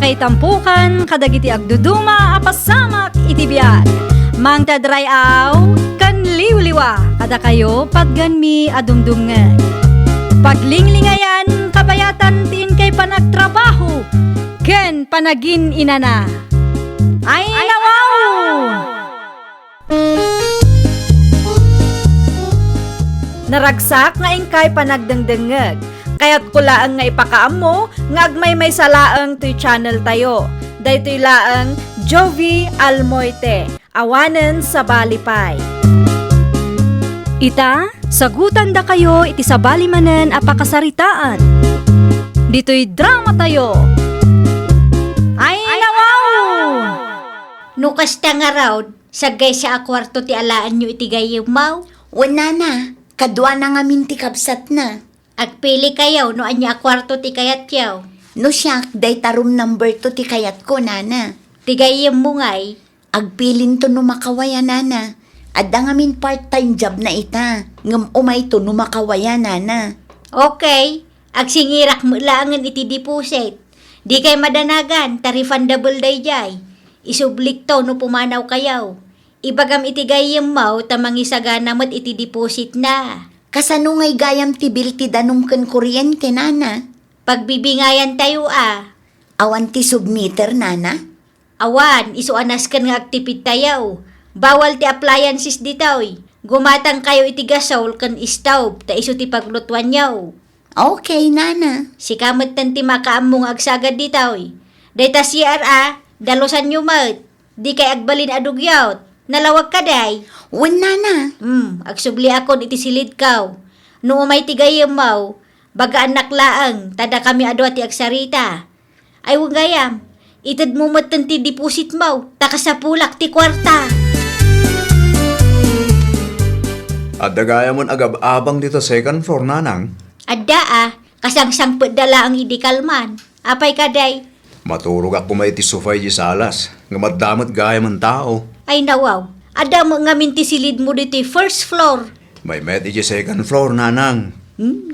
kay tampukan, kadagiti agduduma, apasamak itibiyag. Mang tadray aw, kan liwliwa, kada kayo padganmi adumdumngan. Paglinglingayan, kabayatan tin kay panagtrabaho, ken panagin inana. Ay nawaw! Naragsak nga ingkay panagdengdengeg. Kaya't kulaang nga ipakaam mo, nga agmay may salaang to'y channel tayo. Daytoy laang Jovi Almoite, awanen sa balipay. Ita, sagutan da kayo iti sa balimanen apakasaritaan. Dito'y drama tayo. Ay nawaw! Nukas ta nga raw, sagay sa akwarto ti alaan nyo iti gayem maw. Wala na, kadwa na nga minti kapsat na. Agpili kayaw no anya akwarto ti kayat yaw. No siyak, day tarum number 2 ti kayat ko, nana. Ti gayem mo ngay. Agpilin to no makawaya, nana. Adda nga min part-time job na ita. Ngam umay to no makawaya, nana. Okay, agsingirak mo langan iti deposit. Di kay madanagan, ta-refundable day jay. Isublik to no pumanaw kayaw. Ibagam iti gayem maw, tamang isagana mat iti deposit na. Kasano ngay gayam ti bil ti danong ken kuryente, nana. Pagbibingayan tayo Awan ti submitter, nana. Awan, isuanas kan nga agtipid tayaw. Bawal ti appliances ditoy. Gumatang kayo iti gasol kan stove, ta iso ti paglutuan yaw. Okay, nana. Si kamat tan ti makaamong agsagad ditoy. Dayta CR dalosan nyo mat. Di kay agbalin adugyawt. Nalawag ka day. Wen, nana. Agsubli akon iti silid kaw. No umay ti gayem maw, baga anak laang, tada kami ado ti agsarita. Ay wag gayam, itad mo matan ti deposit maw, takasapulak ti kwarta. Adda gaya mon agab-abang dito second floor, nanang. Adda kasangsang dala ang idikalman. Apay ka day. Maturog ako may ti sufay di salas. Nga madamot gaya man tao. Ay nawaw, ada mo nga minti silid mo dito first floor. May met iti second floor, nanang.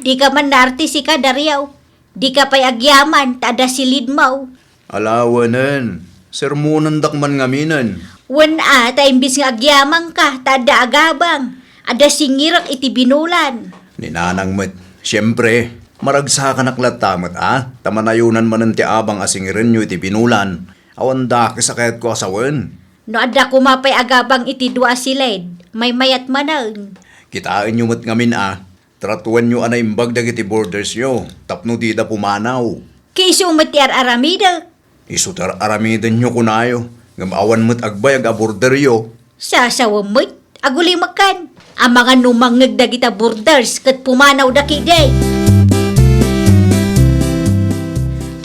Di ka man naartisi ka, Daryaw. Di ka pa'y agyaman, tada silid maw. Alawanan. Sermonan dakman ngaminan. Wan ta imbis nga agyaman ka, tada agabang. Ada singirak iti binulan. Ni nanang met. Siyempre, maragsakan aklatamat Tamanayunan manan ti abang asingirin nyo iti binulan. Awan daki sakit ko asawan. No ada kumapay agabang iti dua silid, may mayat manang. Kitain nyo mat ngamin Tratuan nyo anay imbag dagiti borders nyo. Tapno di da pumanaw. Kiso matiar aramida. Isutar aramidan nyo kunayo. Ngamawan mo't agbayag a border yo. Sasawamot, aguli makan. Ang mga numangag dagita borders kat pumanaw daki day.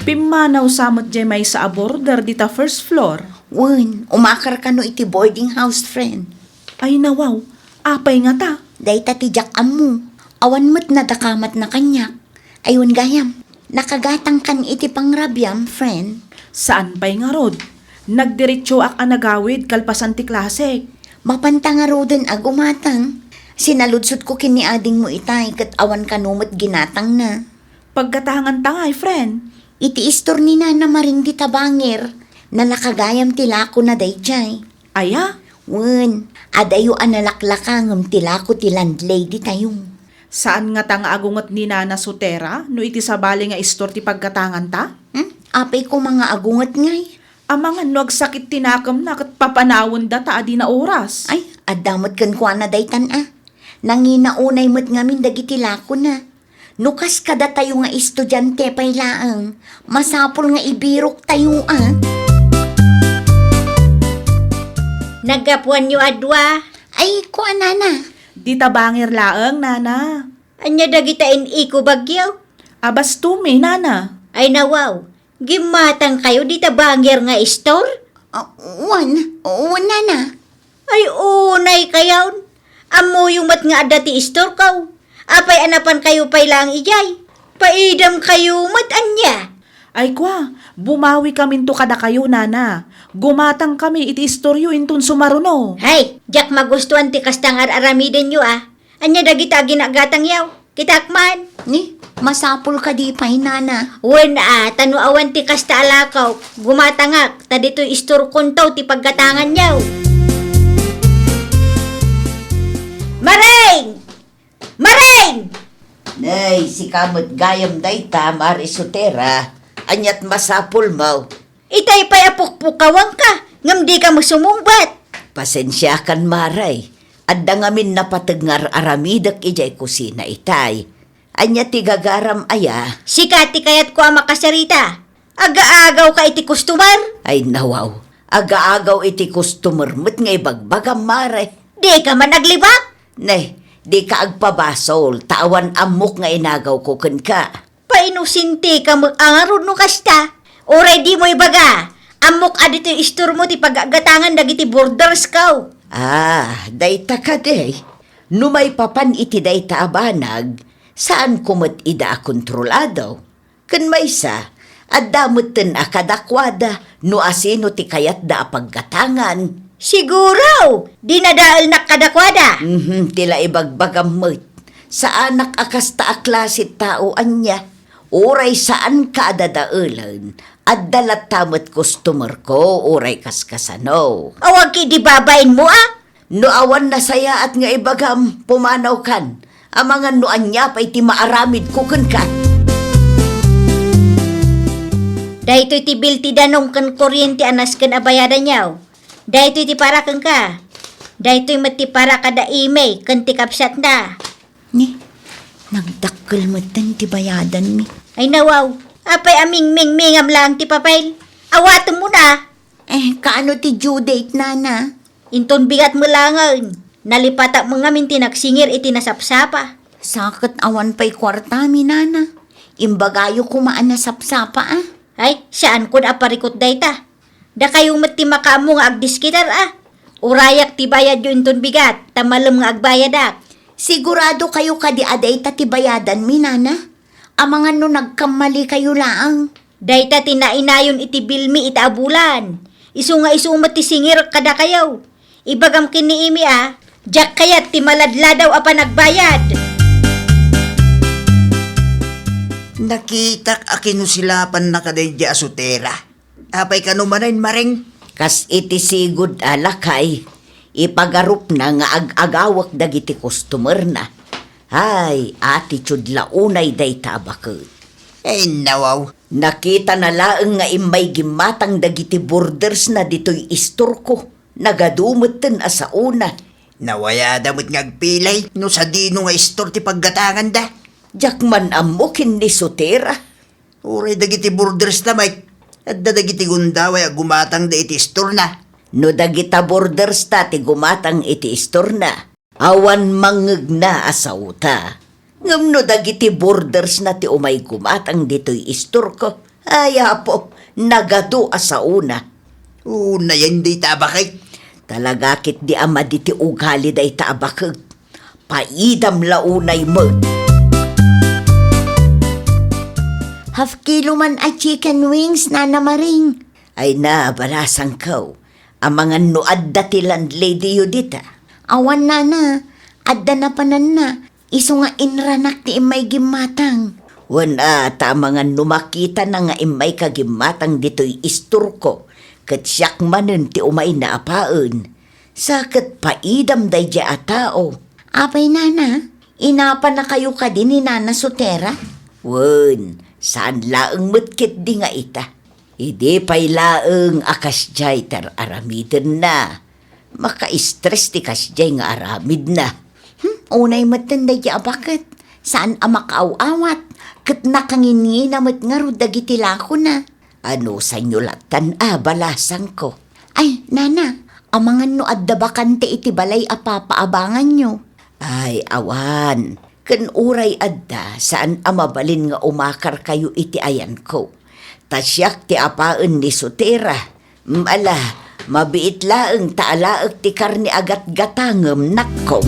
Pimanaw samot jay may sa aborder dita first floor. Wen, umakar ka no iti boarding house, friend. Ay nawaw, apay nga ta. Day tatijak amu. Awan mo't nadakamat na kanyak. Ayun gayam, nakagatang kan iti pangrabyam, friend. Saan pa'y nga rod? Nagdiretso ak anagawid kalpasan ti klasik. Mapanta nga roden agumatang. Sinaludsot ko kini ading mo itay kat awan kanumot ginatang na. Pagkatangan tangay, friend. Iti istor ni na maring di tabangir na nakagayam tilako na dayjay. Aya, Wen, adayo analaklakangam tilako ti landlady tayong. saan nga ta nga agungot ni Nana Sotera no iti sabali nga istor ti pagkatangan ta? Apay ko mga agungat ngay. Amangan no agsakit tinakam na kat papanawon da ta adi na oras. Ay, adamot kan kwa na daytan Nanginaunay mo't ngamin dagiti lako na. Nukas kada tayo nga estudyante pay laang. Masapol nga ibirok tayo Nagapuan nyo adwa. Ay, kuha nana. Di tabangir laeng, Nana. Anya dagita iko bagyaw. Abas tumi, Nana. Ay nawaw, gimatang kayo di tabangir nga store? Wan nana. Ay unay kayaw. Amo yung mat nga adati store kaw. Apay anapan kayo pay lang ijay. Paidam kayo mat anya. Ay kwa, bumawi kami to kada kayo, Nana. Gumatang kami iti istoryo intun sumaruno. Hay, jak magustuhan ti kastang aramiden nyo Anya dagita ginagatang yaw. Kitakman. Ni, masapul ka di pa'y nana. Wen tanuawan ti kasta alakaw. Gumatangak, ta dito istor kuntaw ti pagkatangan yaw. Maring! Maring! Nay, si kamot gayam dayta, Marisotera. Anyat masapul mo. Itay pa'y apukpukawang ka. Ngam di ka mo sumumbat. Pasensya kan maray. Adda ngamin napategngar aramidak ijay kusina itay. Anya ti gagaram aya. Sikati kayat ko ang makasarita. Aga-agaw ka iti customer. Ay nawaw. Aga-agaw iti customer mo't ngay bagbagam maray. Di ka man naglibak. Nay, di ka agpabasol. Tawan amok nga inagaw ko ken ka. Painusinti ka mag-angarod no kasta. Oray di mo ibaga. Amok adito istor mo ti pagagatangan dagiti borders kaw. Dayta ka day. Numay papan iti dayta abanag, saan kumot ida kontrolado? Kan maysa, at damutin akadakwada, no asino ti kayat da paggatangan. Siguro, di nadaal na kadakwada. Tila ibagbagamot. Sa anak akasta a klasit tao anya, oray saan ka adadaulan, at dalat tamot customer ko, oray kaskasano. Awag ki di babain mo No awan na saya at nga ibagam, pumanaw kan. Ang mga noan niya pa iti maaramid kukan ka. Dahito ti bil ti danong kan kuryente anas kan abayadan yaw. Dahito ti para kan ka. Dahito mati para kada email kan ti kapsat na. Ni, nagdakkel mo ti bayadan mi. Ay nawaw, apay aming mingmingam lang ti papel. Awato mo na. Kaano ti due date, nana? Inton bigat mo langan. Nalipata mo nga min tinaksingir iti nasapsapa. Sakit awan pa'y kwarta mi, nana. Imbagayo kumaan na sapsapa, Ay, saan kun aparikot dayta? Da kayong mati makaamo nga agdiskitar Urayak ti bayad yun inton bigat, tamalem nga agbayadak. Sigurado kayo kadi aday ta ti bayadan mi, nana. Amangan no nagkamali kayo laang. Dayta tinainayon iti bilmi iti abulan. Isu nga isumat ti singir kada kayaw. Ibagam kiniimi jak kayat ti maladladaw apa nagbayad. Nakitak akinusilapan na kaday di asutera. Apay ka numanayin maring. Kas iti sigud alakay, ipagarup na nga ag-agawak dagiti customer na. Ay, attitude launay day tabakot. Ay nawaw. Nakita na laeng nga imay gimatang dagiti borders na dito'y istor ko. Nagadumot ten asa una. Nawaya damot ngagpilay no sa dino nga istor ti paggatangan da. Jakman amukin ni Sotera. Uray dagiti borders na may. At dagiti gundaway gumatang da iti istor na. No dagita borders ta ti gumatang iti istor na. Awan mangeg na asauta. Ngam no dagiti borders na ti umay gumatang dito'y istor ko. Ay apo, nagado asauna. Una yan di tabakay. Talagakit di ama di ti ugali day tabakag. Paidam launay mo. Half kilo man ay chicken wings, nana maring. Ay na, balasang kaw. Ang mga nuad dati landlady yu dita. Awan, nana. Adda na panan na. Iso nga inranak ti imay gimatang. Wana, ta mga numakita na nga imay kagimatang dito'y istor ko. Kat siyak manen ti umay na apaon. Sakit paidam day di atao. Apay, nana. Inapa na kayo ka din ni Nana Sotera? Wan, saan laeng mutkit di nga ita. Idi pa'y laeng akas jay tar aramiden na. Maka-stress ti kas jay nga aramid na. Unay matanda di bakit? Saan amakaaw-awat? Kat nakangini na matngaro dagiti lako na. Ano sa inyo latan balasang ko. Ay, nana. Amangan no adda bakante iti balay apapaabangan nyo. Ay, awan. Kan uray adda, saan amabalin nga umakar kayo iti ayan ko. Tasyak ti apaan ni Sotera. Ala, mabiit laeng taalaag ti karni agat gatangem nakkom.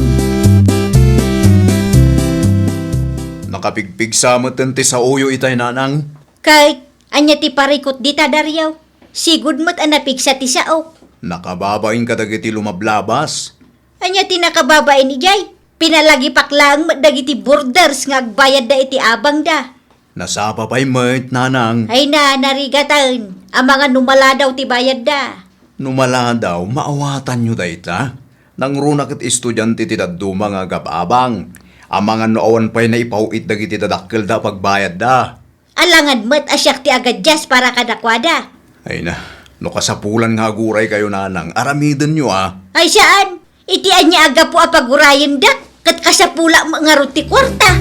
Nakapigpig sa ti sa uyo itay nanang. Kay, anya ti parikot dita daryaw. Sigud mo't anapig sa ti saok. Nakababain ka dagiti lumablabas. Anya ti nakababain ni Jay. Pinalagi paklang dagiti borders nga agbayad da iti abang da. Nasapa pa'y met, nanang. Ay na, narigatan. Ang mga numala daw ti bayad da. Numala daw, maawatan nyo dayta. Nang runak at estudyante ti daduma nga gapabang. Ang mga noawan pa'y naipauit dagiti dadakkel da pagbayad da. Alangan mo't asyak ti agad jas para kadakwada. Ay na, no kasapulan nga guray kayo, nanang. Aramidin nyo Ay saan? Itian niya aga po apagurayan da. Kat kasapula mga ruti kwarta.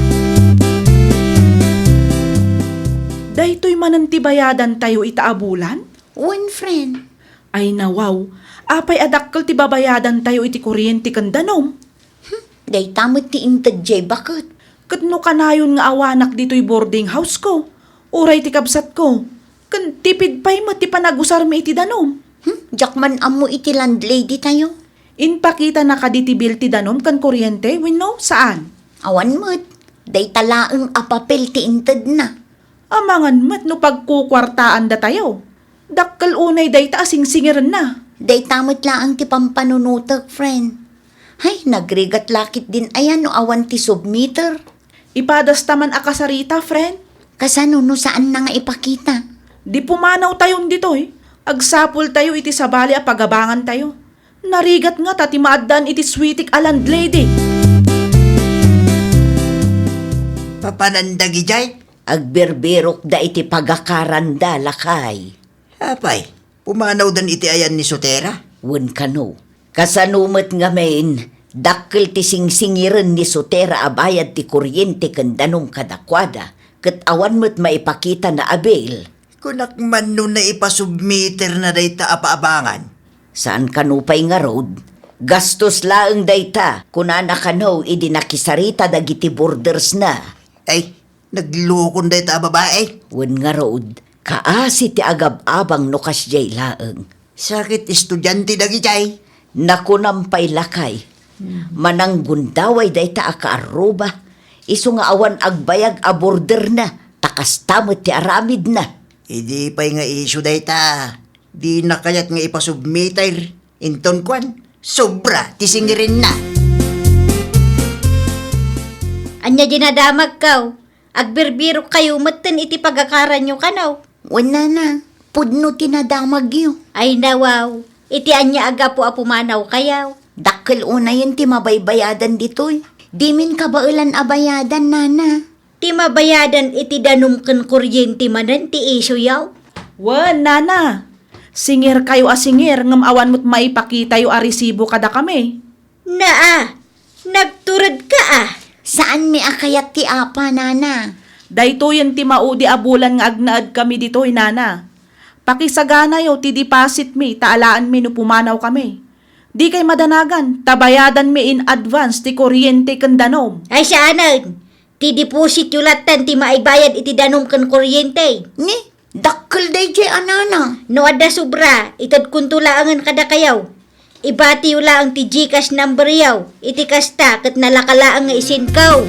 Daytoy manantibayadan tayo itaabulan? One friend. Ay nawaw, apay adakkel ti babayadan tayo iti kuryente kan danom. Day tamot ti intad jay bakit? Kadno kanayon nga awanak dito'y boarding house ko. Uray ti kabsat ko. Kan tipid pa'y mo ti panagusar mi iti danom. Jakman amo iti landlady tayo. Inpakita na kaditibil ti danom kan kuryente, no? Saan? Awan mo't. Day talaang apapel ti intad na. Amangan mat no pagkukwartaan da tayo. Dakkel unay day ta asing singiran na. Day tamot laang ti pampanunutak, friend. Hay, nagrigat lakit din ayan no awan ti submeter. Ipadas taman akasarita, friend. Kasano no saan na nga ipakita? Di pumanaw tayon ditoy. Agsapul tayo iti sabali a pagabangan tayo. Narigat nga tati maaddan iti sweetik a landlady. Papanandagi jay? Agberbirok da iti pagakaranda lakay. Apay, pumanaw dan iti ayan ni Sotera? Wen kano. Kasanumet nga main, dakkel ti singsingiren ni Sotera abayad ti kuryente ken danom kadakwada. Ket awan met maipakita na abel. Kunak man nun na ipasubmeter na dayta apaabangan. Saan kanupay nga road? Gastos laeng dayta kunana kano idi nakisarita dagiti borders na. Ay, naglukon dayta babae. Wen nga road, kaasi ti agab-abang no kasjay laeng. Sakit estudyante dagi jay. Nakunampay lakay. Manang gundaway dayta akaaruba. Isu nga awan agbayag a border na. Takastamot ti aramid na. Idi pa'y nga issue dayta. Di na kayat nga ipasubmeter. Inton kwan, sobra tisingirin na. Anya dinadamag kaw. Agbirbiro kayo matan iti pagakaran nyo kanaw. Wala na. Pudno tinadamag yo. Ay nawaw. Iti anya aga po apumanaw kayaw. Dakkel una yun ti mabaybayadan ditoy. Di min kabailan abayadan, nana. Ti mabayadan iti danom ken kuryente manan ti iso yaw. Wen, nana. Singir kayo a singir, ngam awan mo't maipakita yo a resibo kada kami. Naa, nagturad ka ah. Saan mi akayat ti apa, nana? Daytoy ti maudi abulan nga agnaad kami ditoy, nana. Pakisagana yo ti deposit mi, taalaan mi no pumanaw kami. Di kay madanagan, tabayadan mi in advance ti kuryente ken danom. Ay saanan, ti deposit yulatan ti maibayad iti danom ken kuryente. Ni, dakkel day jay anana. No adda sobra, itad kuntulaangan kada kayaw. Ibati yula ang ti Gcash number yaw, iti kasta kat nalakalaang nga isin kaw.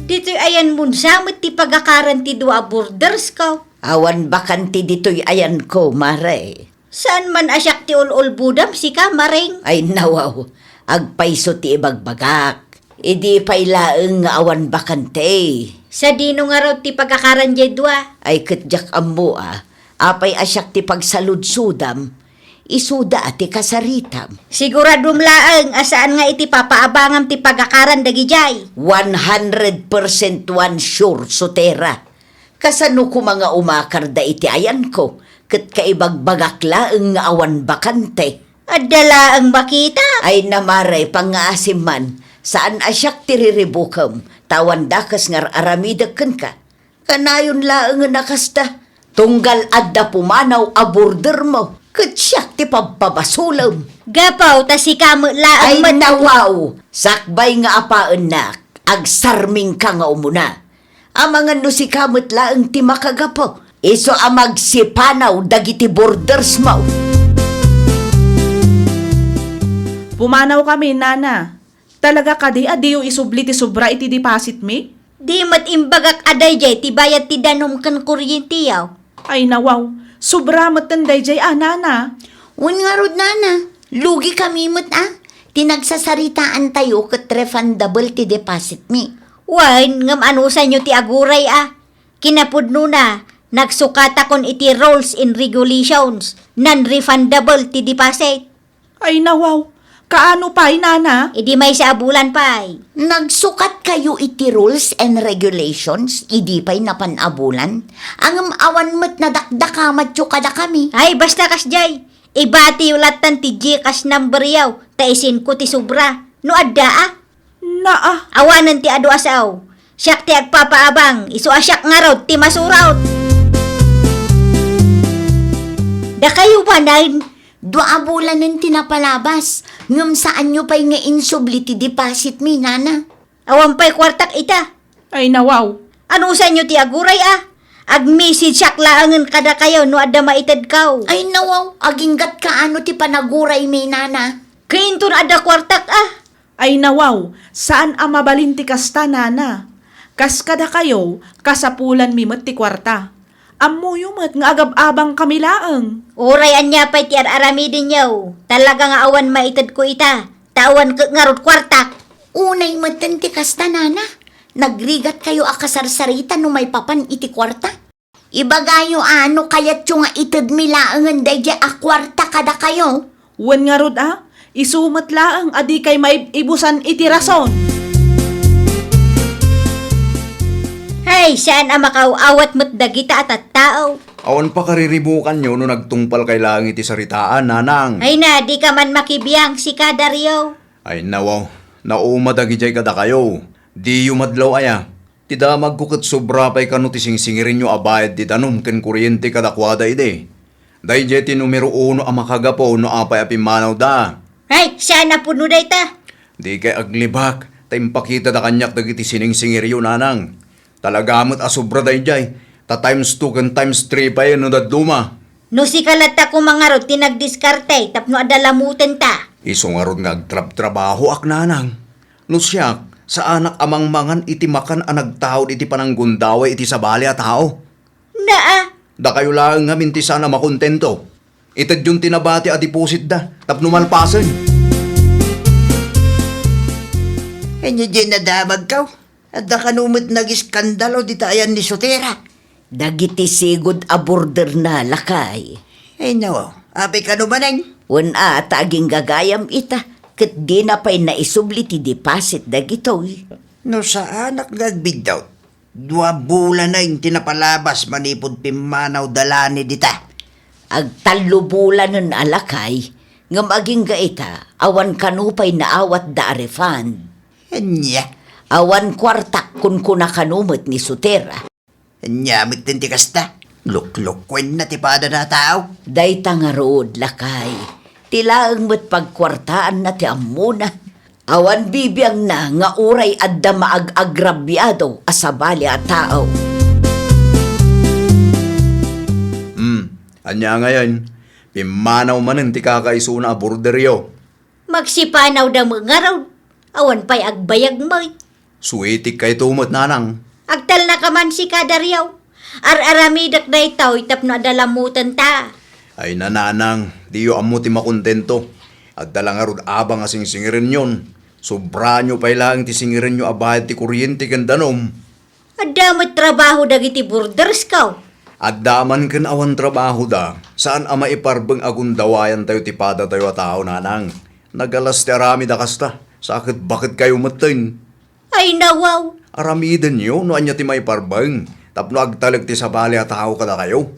Dito'y ayan mun samot ti pagakaran ti dua borders kaw. Awan bakanti dito'y ayan ko, mare. Saan man asyak ti ulol budam si ka maring? Ay nawaw, agpaiso ti ibagbagak. Idi pay laeng nga awan bakante. Sa dino nga raw ti pagakaran jay dua. Ay katjak ammo apay asyak ti pagsaludsudam. Isuda ti kasaritam. Siguradum laeng asaan nga iti papaabangam ti pagakaran dagi jay. 100% one sure, Sotera. Kasano ko mga umakar da iti ayan ko, ket kaibagbagak laeng nga awan bakante. Adala ang makita. Ay namaray pangaasim man, saan asyak tiriribukam, tawan dakas ngar aramidaken ka. Kanayon laeng nga nakasta, tunggal adda pumanaw a border mo, ket siyak ti pababasulam. Gapaw ta si kamo Ay laeng nawaw, sakbay nga apaan na, agsarming ka nga umuna. Amangan no si kamot laeng ti makagapo, iso amag sipanaw dagiti borders mo. Pumanaw kami, nana. Talaga kadi adiyo isubli ti sobra iti deposit mi? Di mat imbagak aday jay ti bayad ti danom ken kuryente yaw. Ay nawaw, sobra matanday jay nana. Wen nga rod, nana. Lugi kami mo't Tinagsasaritaan tayo kat refundable ti deposit mi. Wan, ngam anusan nyo ti aguray Kinapudno na, nagsukata kon iti rules and regulations, non-refundable ti deposit. Ay nawaw, kaano pa inana? Idi may sa abulan pa'y. Nagsukat kayo iti rules and regulations, idi pa'y napanabulan. Ang awan mo't nadakdakamat yung kada kami. Ay, basta kasjay. Ibati ulatan ti Gcash number yaw, taisin ko ti sobra. No adda Naa, Awanan ti adu asaw. Siyak ti agpapaabang, iso asyak nga raw ti masuraw. Da kayo pa na, Dua bulan ng tinapalabas. Ngam saan nyo pa'y nga insubli ti deposit mi, nana? awan pa'y kwartak ita. ay nawaw. Ano sa inyo ti aguray Ag-message siyak laangan kada kayo no adda maitad kaw. Ay nawaw, aginggat kaano ti panaguray mi, nana? Kainto na adda kwartak Ay nawaw, saan ang mabalinti kasta nana? Kas kada kayo, kasapulan mi met ti kwarta. Ammo yumet nga agab-abang kami laeng. Uray anya pa'y ti aramidin yaw. Talaga nga awan maitad ko ita. Tawan ngarot kwartak. Unay matan ti kasta, nana. Nagrigat kayo akasarsarita no may papan iti kwarta. Ibagayo ano kayat yung nga itid milaangan dayja a kwarta kada kayo. Wen nga rod isumet laeng adi kay maibusan iti rason. Hay, saan makaw awat mo't dagita at tao. Awan pa kariribukan nyo no nagtungpal kay lang iti saritaan, nanang. Ay na, di ka man makibiyang si Kadaryo. Ay nawaw, naumadagi jay kada kayo. Di yu madlaw aya. Tida magkukot sobra pa'y kano ti singsingirin nyo abayad ti tanom ken kuryente kadakwada ide. Day jay ti numero 1 ang makagapo no apay apimanaw da. Ay, saan na puno da ita? Di kay aglibak, taimpakita da kanyak dagiti siningsingir yu, nanang. Talagamot asobra day jay. Ta times 2 ken times 3 pa yun no daduma. No si kalata ko mga rod, tinagdiskarte, tapno adalamutin ta. Iso nga ron nga agtrab-trabaho ak nanang. No siyak, sa anak amang mangan iti makan ang nagtawad iti pananggundaway iti sabali a tao. Naa, Da kayo lang nga minti sana makontento. Itad yung tinabati a deposit da, tapno malpasan. Enyo dyan nadamag kaw. At da kanumit nag-iskandalo di tayan ni Sotera. Dagiti sigod a border na lakay. Ay nawaw, api ka numanang. Wen taging gagayam ita, ket di na pa'y naisubli ti deposit dagitoy. No sa anak nagbidaw. 2 bulan na yung tinapalabas manipod pimanaw dalani dita. Agtalo bulan nun alakay, nga maging gaita, awan kanupay naawat da a refund. Anya, Awan kwartak kun kunakanumot ni Sotera. anyamit din ti kasta. Luklukwen na tipada na tao. Dayta nga rood lakay, tilaang mo't pagkwartaan na ti amuna. Awan bibiyang na nga uray adda maag-agrabyado asabali a tao. Anya ngayon, pimanaw manin ti kakaiso na borderyo. magsipanaw da mga raw. Awan pa'y agbayag mo'y. Suitik kay tumot, nanang. Agtal na ka man si Kadaryo. Ar-aramidak na itaw, tapno adalamutin ta. Ay nananang, di yu amo ti makontento. At dalang arod abang asing singirin yon. Sobra nyo pa'y lang ti singirin nyo abayad ti kuryente kan danom. Adamot trabaho dagiti borders kaw. At daman kan awan trabaho da, saan ama iparbeng agundawayan tayo ti pada tayo a tao, nanang. Nagalas ti arami da kasta, sakit bakit kayo matin? Ay nawaw. Aramiden nyo, no anya ti may parbeng. Tapno agtalag ti sabali a tao kada kayo.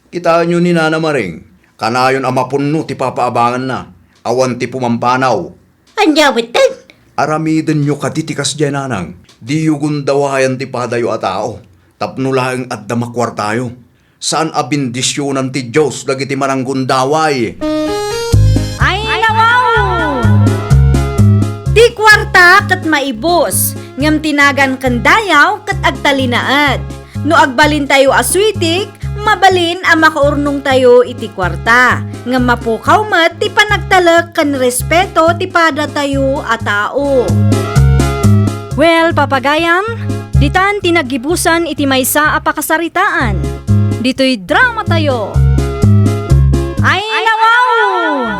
Kita nyo ni Nana Maring, kanayon amapunno ti papaabangan na, awan ti pumampanaw. Anyawitin. Aramiden nyo katitikas dyan, nanang. Di yugundawayan ti padayo a tao. Tapno lang at damakwar tayo. Saan abindisyonan ti Diyos dagiti maranggundaway? Ay, nawaw! Di kwarta kat maibos, ngam tinagan kandayaw kat agtalinaad. No agbalin tayo aswitik, mabalin ang makaurnong tayo iti kwarta. Ngam mapukaw mat ti panagtalak kan respeto ti pada tayo a tao. Well, papagayam, ditan tinagibusan iti maysa a pakasaritaan. Dito'y drama tayo. Ay, nawaw!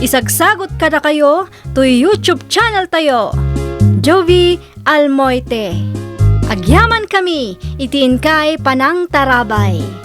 Isagsagot kada kayo to YouTube channel tayo. Jovi Almoite. Agyaman kami, itiin kay Panang Tarabay.